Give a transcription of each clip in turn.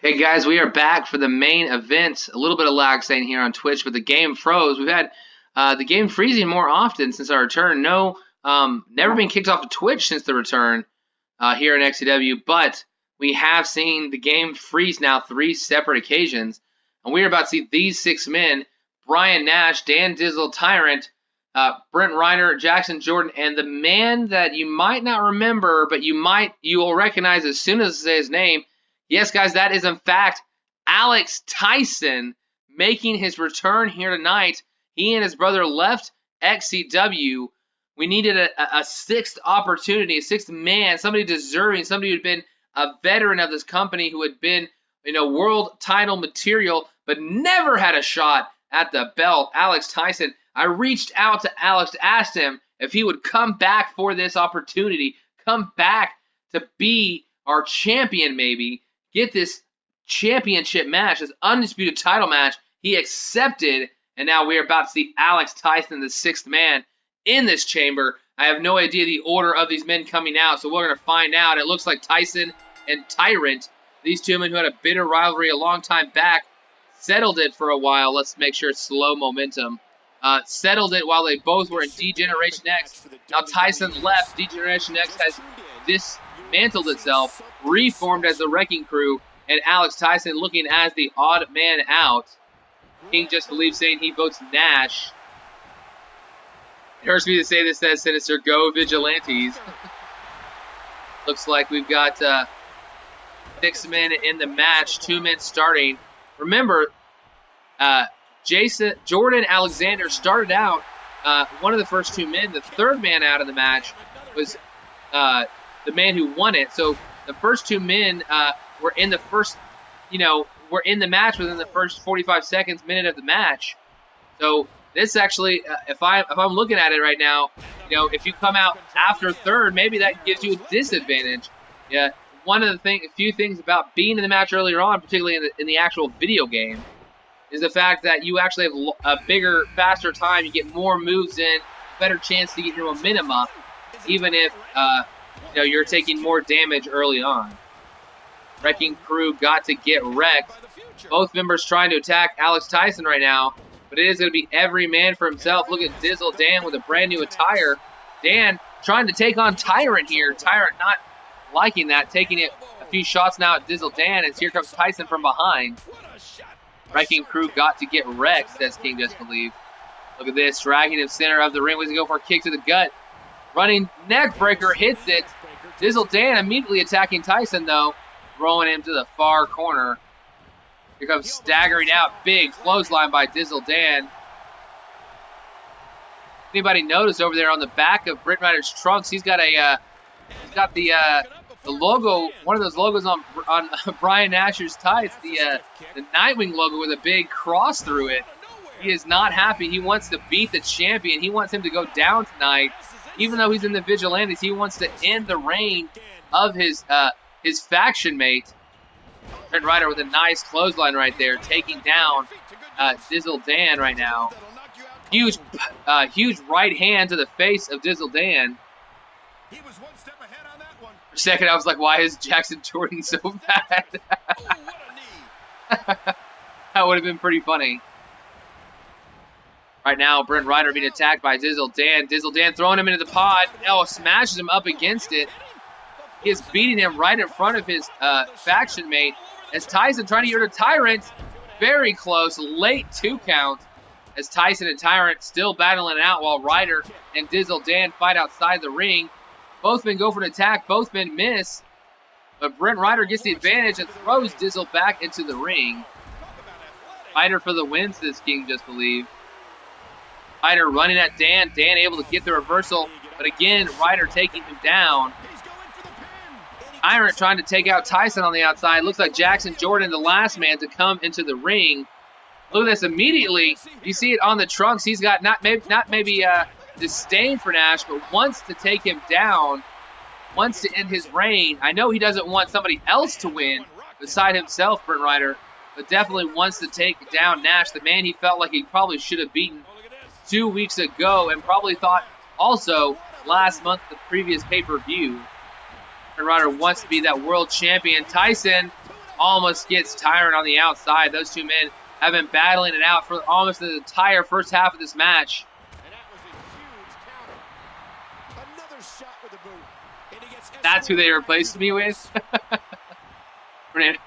Hey guys, we are back for the main event. A little bit of lag saying here on Twitch, but the game froze. We've had the game freezing more often since our return. No, never been kicked off of Twitch since the return here in XCW, but we have seen the game freeze now 3 separate occasions. And we are about to see these 6 men, Brian Nash, Dan Dizzle, Tyrant, Brent Reiner, Jackson Jordan, and the man that you might not remember, but you will recognize as soon as I say his name. Yes, guys, that is in fact Alex Tyson making his return here tonight. He and his brother left XCW. We needed a 6th opportunity, a 6th man, somebody deserving, somebody who had been a veteran of this company, who had been, world title material, but never had a shot at the belt. Alex Tyson. I reached out to Alex to ask him if he would come back for this opportunity, come back to be our champion maybe. Get this championship match, this undisputed title match. He accepted, and now we are about to see Alex Tyson, the 6th man in this chamber. I have no idea the order of these men coming out, so we're going to find out. It looks like Tyson and Tyrant, these 2 men who had a bitter rivalry a long time back, settled it for a while. Let's make sure it's slow momentum. Settled it while they both were in D-Generation X. Now Tyson left. D-Generation X has dismantled itself, reformed as the Wrecking Crew, and Alex Tyson looking as the odd man out. King Just Believe saying he votes Nash. It hurts me to say this, says Sinister. Go Vigilantes. Looks like we've got 6 men in the match, 2 men starting. Remember, Jordan Alexander started out one of the first 2 men. The 3rd man out of the match was the man who won it. So the first 2 men were in the first, were in the match within the first 45 seconds, minute of the match. So this actually, if I'm looking at it right now, if you come out after 3rd, maybe that gives you a disadvantage. Yeah, one of the few things about being in the match earlier on, particularly in the actual video game, is the fact that you actually have a bigger, faster time. You get more moves in, better chance to get your momentum up, even if you're taking more damage early on. Wrecking Crew got to get wrecked. Both members trying to attack Alex Tyson right now, but it is going to be every man for himself. Look at Dizzle Dan with a brand new attire. Dan trying to take on Tyrant here. Tyrant not liking that, taking it a few shots now at Dizzle Dan, as here comes Tyson from behind. Wrecking Crew got to get wrecked, says King Just Believe. Look at this, dragging him center of the ring. He's going to go for a kick to the gut. Running neck breaker, hits it. Dizzle Dan immediately attacking Tyson, though, throwing him to the far corner. Here comes staggering out, big clothesline by Dizzle Dan. Anybody notice over there on the back of Brent Rider's trunks? He's got the logo, one of those logos on Brian Nash's tights, the Nightwing logo with a big cross through it. He is not happy. He wants to beat the champion. He wants him to go down tonight. Even though he's in the Vigilantes, he wants to end the reign of his faction mate. Brent Ryder with a nice clothesline right there, taking down Dizzle Dan right now. Huge right hand to the face of Dizzle Dan. He was one step ahead on that one. For a second, I was like, why is Jackson Jordan so bad? Oh, what a knee. That would have been pretty funny. Right now, Brent Ryder being attacked by Dizzle Dan. Dizzle Dan throwing him into the pod. Oh, smashes him up against it. He is beating him right in front of his faction mate. As Tyson trying to get rid of Tyrant. Very close. Late 2 count. As Tyson and Tyrant still battling it out while Ryder and Dizzle Dan fight outside the ring. Both men go for an attack. Both men miss. But Brent Ryder gets the advantage and throws Dizzle back into the ring. Ryder for the win, says King Just Believe. Ryder running at Dan. Dan able to get the reversal. But again, Ryder taking him down. Tyrant trying to take out Tyson on the outside. Looks like Jackson Jordan, the last man to come into the ring. Look at this immediately. You see it on the trunks. He's got not maybe disdain for Nash, but wants to take him down. Wants to end his reign. I know he doesn't want somebody else to win beside himself, Brent Ryder, but definitely wants to take down Nash, the man he felt like he probably should have beaten 2 weeks ago, and probably thought also last month, the previous pay-per-view. Brent Ryder wants to be that world champion. Tyson almost gets Tyrant on the outside. Those two men have been battling it out for almost the entire first half of this match. And that was a huge counter. Another shot with the boot. And he gets That's who they replaced me with. Brilliant.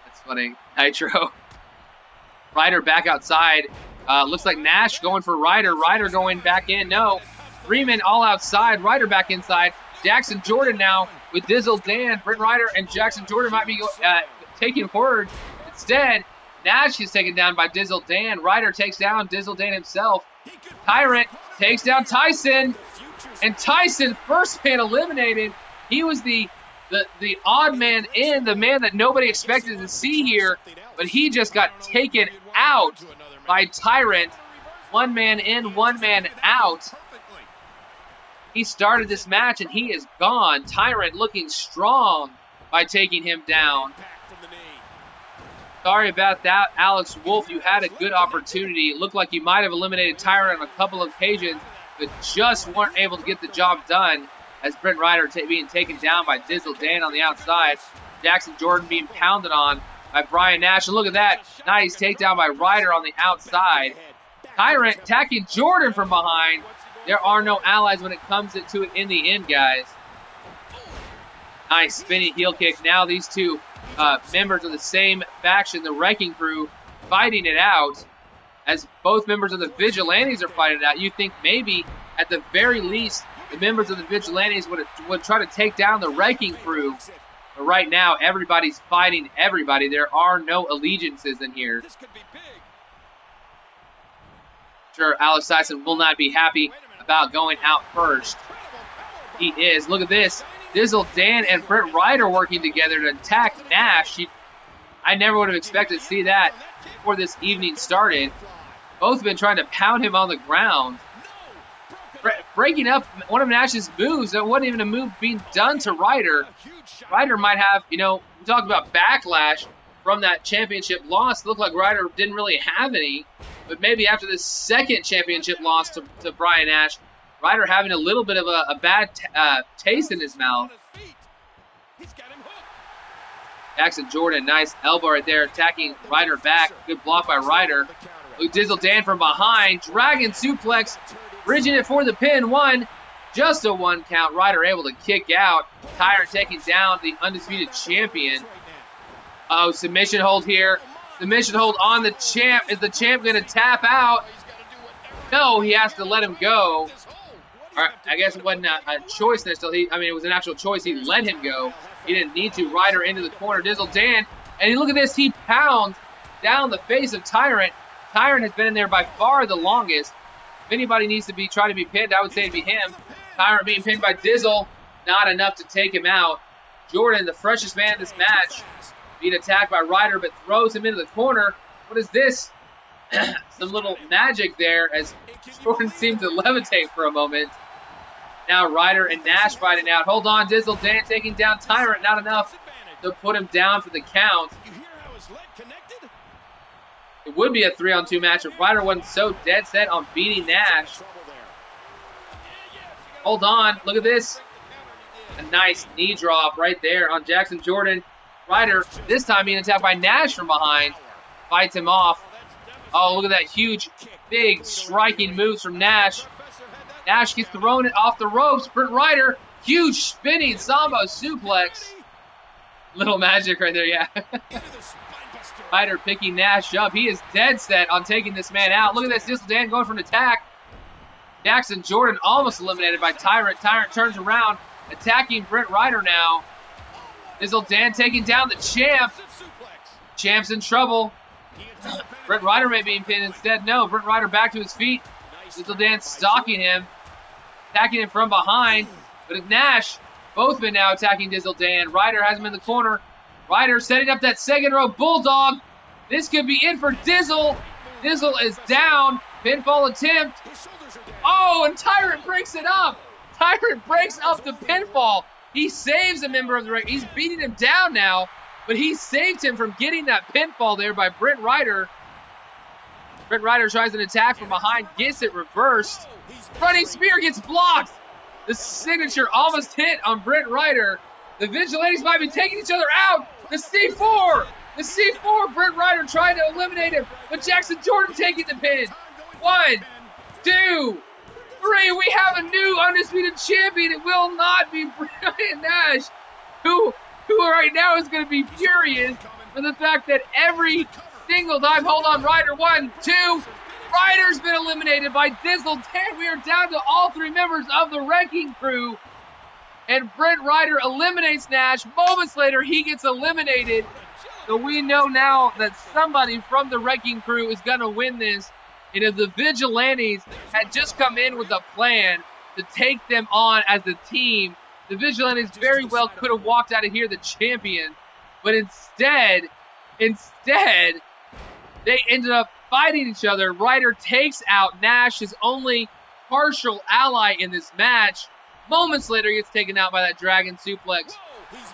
That's funny. Nitro. Ryder back outside. Looks like Nash going for Ryder. Ryder going back in. No. 3 men all outside. Ryder back inside. Jackson Jordan now with Dizzle Dan. Brent Ryder and Jackson Jordan might be taking forward. Instead, Nash is taken down by Dizzle Dan. Ryder takes down Dizzle Dan himself. Tyrant takes down Tyson. And Tyson, first man eliminated. He was the odd man in, the man that nobody expected to see here. But he just got taken out by Tyrant. 1 man in, 1 man out. He started this match and he is gone. Tyrant looking strong by taking him down. Sorry about that, Alex Wolf. You had a good opportunity. It looked like you might have eliminated Tyrant on a couple of occasions, but just weren't able to get the job done as Brent Ryder being taken down by Dizzle Dan on the outside. Jackson Jordan being pounded on by Brian Nash. And look at that. Nice takedown by Ryder on the outside. Tyrant attacking Jordan from behind. There are no allies when it comes to it in the end, guys. Nice spinning heel kick. Now these two members of the same faction, the Wrecking Crew, fighting it out. As both members of the Vigilantes are fighting it out, you think maybe, at the very least, the members of the Vigilantes would try to take down the Wrecking Crew. But right now, everybody's fighting everybody. There are no allegiances in here. Sure, Alex Tyson will not be happy about going out first. He is. Look at this. Dizzle Dan and Brent Ryder working together to attack Nash. I never would have expected to see that before this evening started. Both have been trying to pound him on the ground. Breaking up one of Nash's moves. That wasn't even a move being done to Ryder. Ryder might have, we talked about backlash from that championship loss. It looked like Ryder didn't really have any. But maybe after the second championship loss to Brian Nash, Ryder having a little bit of a bad taste in his mouth. Jackson Jordan, nice elbow right there, attacking Ryder back. Good block by Ryder. Dizzle Dan from behind. Dragon suplex, bridging it for the pin. Just a 1 count. Ryder able to kick out. Tyrant taking down the undisputed champion. Oh, submission hold here. Submission hold on the champ. Is the champ going to tap out? No, he has to let him go. Or, I guess it wasn't a choice necessarily. It was an actual choice. He let him go. He didn't need to. Ryder into the corner. Dizzle Dan. And look at this. He pounds down the face of Tyrant. Tyrant has been in there by far the longest. If anybody needs to try to be pinned, I would say it'd be him. Tyrant being pinned by Dizzle. Not enough to take him out. Jordan, the freshest man in this match, being attacked by Ryder, but throws him into the corner. What is this? Some little magic there as Jordan seemed to levitate for a moment. Now Ryder and Nash fighting out. Hold on, Dizzle Dan taking down Tyrant. Not enough to put him down for the count. It would be a 3-on-2 match if Ryder wasn't so dead set on beating Nash. Hold on, look at this. A nice knee drop right there on Jackson Jordan. Ryder, this time being attacked by Nash from behind. Fights him off. Oh, look at that huge, big, striking moves from Nash. Nash gets thrown it off the ropes. Brent Ryder, huge spinning Sambo suplex. Little magic right there, yeah. Ryder picking Nash up. He is dead set on taking this man out. Look at this, Dizzle Dan going for an attack. Jackson Jordan almost eliminated by Tyrant. Tyrant turns around, attacking Brent Ryder now. Dizzle Dan taking down the champ. Champ's in trouble. Brent Ryder may be pinned instead. No, Brent Ryder back to his feet. Dizzle Dan stalking him, attacking him from behind. But it's Nash, both men now attacking Dizzle Dan. Ryder has him in the corner. Ryder setting up that second row bulldog. This could be it for Dizzle. Dizzle is down. Pinfall attempt. Oh, and Tyrant breaks it up. Tyrant breaks up the pinfall. He saves a member of the ring. He's beating him down now, but he saved him from getting that pinfall there by Brent Ryder. Brent Ryder tries an attack from behind, gets it reversed. Running spear gets blocked. The signature almost hit on Brent Ryder, The Vigilantes might be taking each other out. The C4. The C4. Brent Ryder trying to eliminate him. But Jackson Jordan taking the pin. 1, 2, 3. We have a new undisputed champion. It will not be Brian Nash, who right now is going to be furious for the fact that every single time. Hold on, Ryder. 1, 2. Ryder's been eliminated by Dizzle Dan. We are down to all 3 members of the Wrecking Crew. And Brent Ryder eliminates Nash. Moments later, he gets eliminated. So we know now that somebody from the Wrecking Crew is going to win this. And if the Vigilantes had just come in with a plan to take them on as a team, the Vigilantes very well could have walked out of here the champion. But instead, they ended up fighting each other. Ryder takes out Nash, his only partial ally in this match. Moments later, he gets taken out by that Dragon Suplex.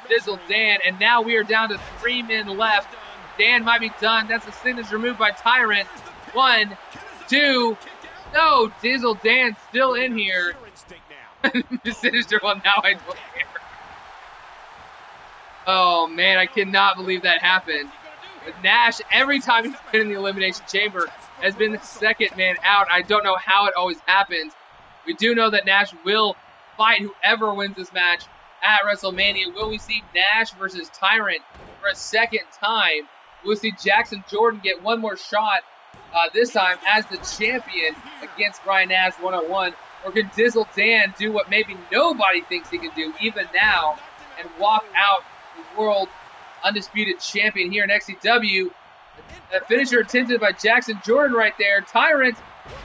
Dizzle Dan, and now we are down to 3 men left. Dan might be done. That's a signature move by Tyrant. 1, 2. No, Dizzle Dan still in here. The sinister one. Now I don't care. Oh man, I cannot believe that happened. But Nash, every time he's been in the Elimination Chamber, has been the second man out. I don't know how it always happens. We do know that Nash will fight whoever wins this match at WrestleMania. Will we see Nash versus Tyrant for a second time? Will we see Jackson Jordan get one more shot, this time as the champion against Brian Nash one-on-one? Or can Dizzle Dan do what maybe nobody thinks he can do even now and walk out the world undisputed champion here in XCW? A finisher attempted by Jackson Jordan right there. Tyrant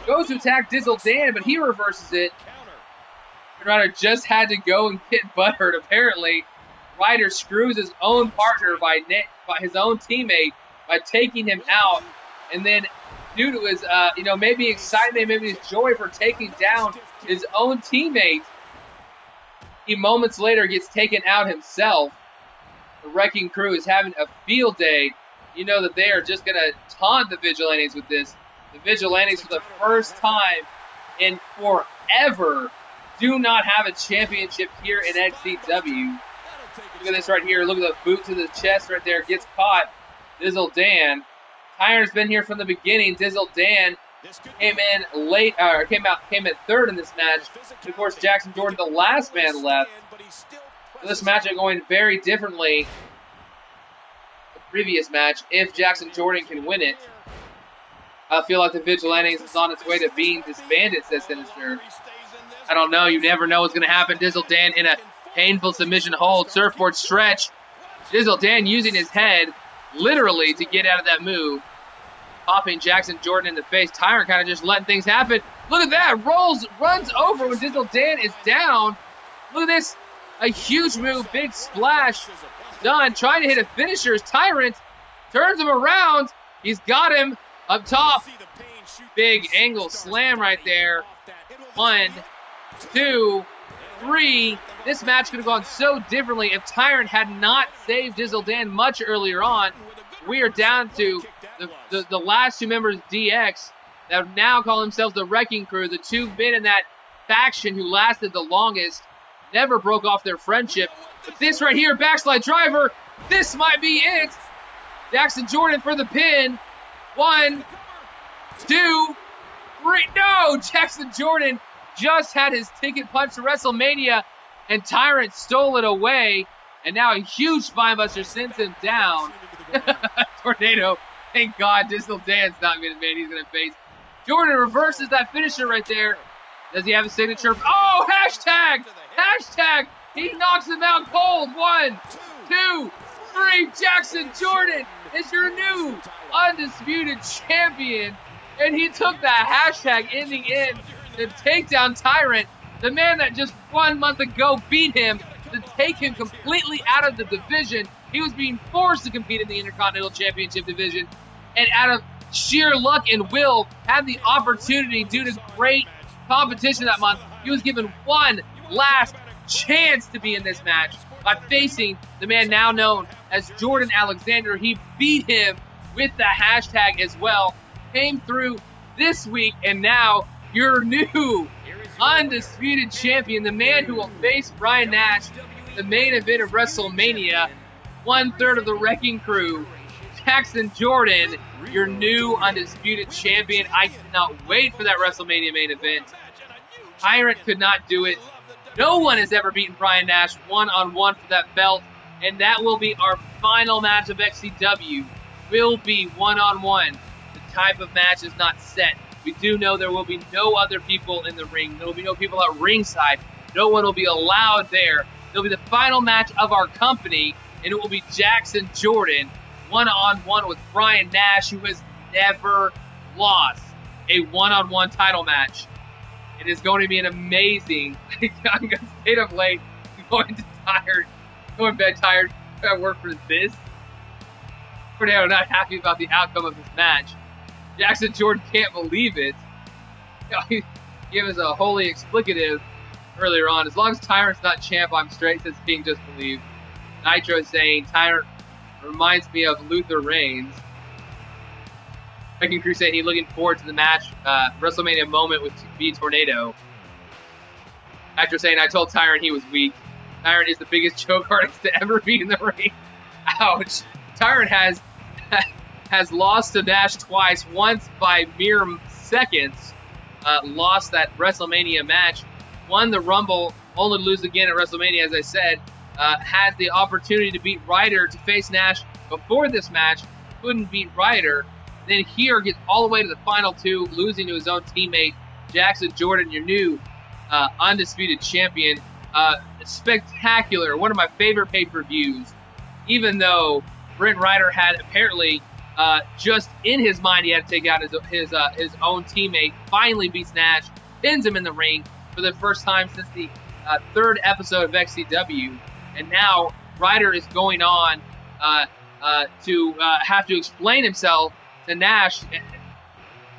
goes to attack Dizzle Dan, but he reverses it. Ryder just had to go and get butthurt. Apparently, Ryder screws his own partner by his own teammate by taking him out, and then due to his, maybe excitement, maybe his joy for taking down his own teammate, he moments later gets taken out himself. The Wrecking Crew is having a field day. You know that they are just going to taunt the Vigilantes with this. The Vigilantes, for the first time in forever, do not have a championship here in XCW. Look at this right here. Look at the boot to the chest right there. Gets caught. Dizzle Dan. Tyrant's been here from the beginning. Dizzle Dan came in late, came in third in this match. And of course, Jackson Jordan, the last man left. So this match is going very differently. The previous match, if Jackson Jordan can win it, I feel like the Vigilantes is on its way to being disbanded, says Sinister. I don't know. You never know what's going to happen. Dizzle Dan in a painful submission hold. Surfboard stretch. Dizzle Dan using his head literally to get out of that move. Popping Jackson Jordan in the face. Tyrant kind of just letting things happen. Look at that. Runs over when Dizzle Dan is down. Look at this. A huge move. Big splash. Done. Trying to hit a finisher. Tyrant turns him around. He's got him up top. Big angle slam right there. 1, 2, 3. This match could have gone so differently if Tyrant had not saved Dizzle Dan much earlier on. We are down to the last 2 members of DX that now call themselves the Wrecking Crew. The 2 men in that faction who lasted the longest, never broke off their friendship. But this right here, backslide driver, this might be it. Jackson Jordan for the pin. 1, 2, 3. No, Jackson Jordan just had his ticket punched to WrestleMania, and Tyrant stole it away, and now a huge spinebuster sends him down. Tornado. Thank God Dizzle Dan's not going to man. He's going to face. Jordan reverses that finisher right there. Does he have a signature? Oh, hashtag! Hashtag! He knocks him out cold. 1, 2, 3. Jackson Jordan is your new undisputed champion. And he took that hashtag in the end to take down Tyrant, the man that just 1 month ago beat him, to take him completely out of the division. He was being forced to compete in the Intercontinental Championship division, and out of sheer luck and will, had the opportunity due to great competition that month. He was given one last chance to be in this match by facing the man now known as Jordan Alexander. He beat him with the hashtag as well. Came through this week, and now your new undisputed champion, the man who will face Brian Nash the main event of WrestleMania, 1/3 of the Wrecking Crew, Jackson Jordan, your new undisputed champion. I cannot wait for that WrestleMania main event. Tyrant could not do it. No one has ever beaten Brian Nash one-on-one for that belt, and that will be our final match of XCW. Will be one-on-one. The type of match is not set. We do know there will be no other people in the ring. There will be no people at ringside. No one will be allowed there. It'll be the final match of our company, and it will be Jackson Jordan one-on-one with Brian Nash, who has never lost a one-on-one title match. It is going to be an amazing. I'm going to stay up late, going to bed tired. I work for this. I'm not happy about the outcome of this match. Jackson Jordan can't believe it. He gave us a holy explicative earlier on. As long as Tyrant's not champ, I'm straight, says King Just Believe. Nitro saying Tyrant reminds me of Luther Reigns. Wrecking Crew saying he's looking forward to the match, WrestleMania moment with B Tornado. Nitro saying I told Tyrant he was weak. Tyrant is the biggest choke artist to ever be in the ring. Ouch. Tyrant has lost to Nash twice, once by mere seconds. Lost that WrestleMania match, won the Rumble, only to lose again at WrestleMania, as I said. Had the opportunity to beat Ryder to face Nash before this match, couldn't beat Ryder. Then here gets all the way to the final two, losing to his own teammate, Jackson Jordan, your new undisputed champion. Spectacular, one of my favorite pay-per-views, even though Brent Ryder had apparently just in his mind he had to take out his own teammate, finally beats Nash, pins him in the ring for the first time since the third episode of XCW. And now Ryder is going on to have to explain himself to Nash.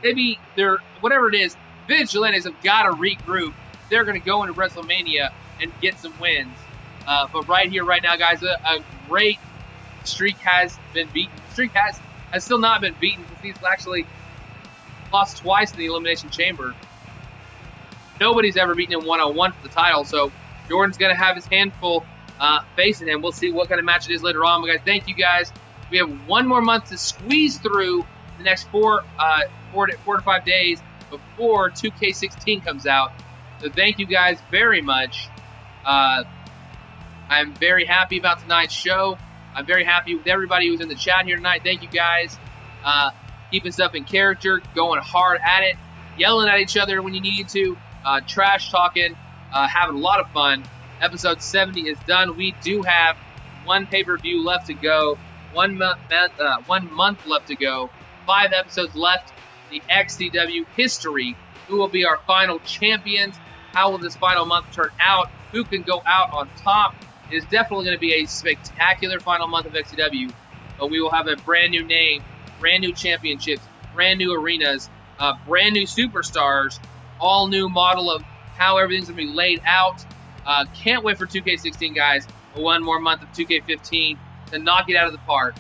Maybe they're, whatever it is, Vigilantes have got to regroup. They're going to go into WrestleMania and get some wins. But right here, right now, guys, a great streak has been beaten. The streak has still not been beaten because he's actually lost twice in the Elimination Chamber. Nobody's ever beaten him one-on-one for the title, so Jordan's going to have his handful facing him. We'll see what kind of match it is later on. But guys, thank you guys. We have one more month to squeeze through the next four to 5 days before 2K16 comes out. So thank you guys very much. I'm very happy about tonight's show. I'm very happy with everybody who's in the chat here tonight. Thank you guys. Keeping stuff in character, going hard at it, yelling at each other when you need to, trash talking, having a lot of fun. Episode 70 is done. We do have one pay-per-view left to go, 1 month left to go, 5 episodes left. The XCW history. Who will be our final champions? How will this final month turn out? Who can go out on top? It is definitely going to be a spectacular final month of XCW. But we will have a brand new name, brand new championships, brand new arenas, brand new superstars, all new model of how everything's going to be laid out. Can't wait for 2K16, guys. One more month of 2K15 to knock it out of the park.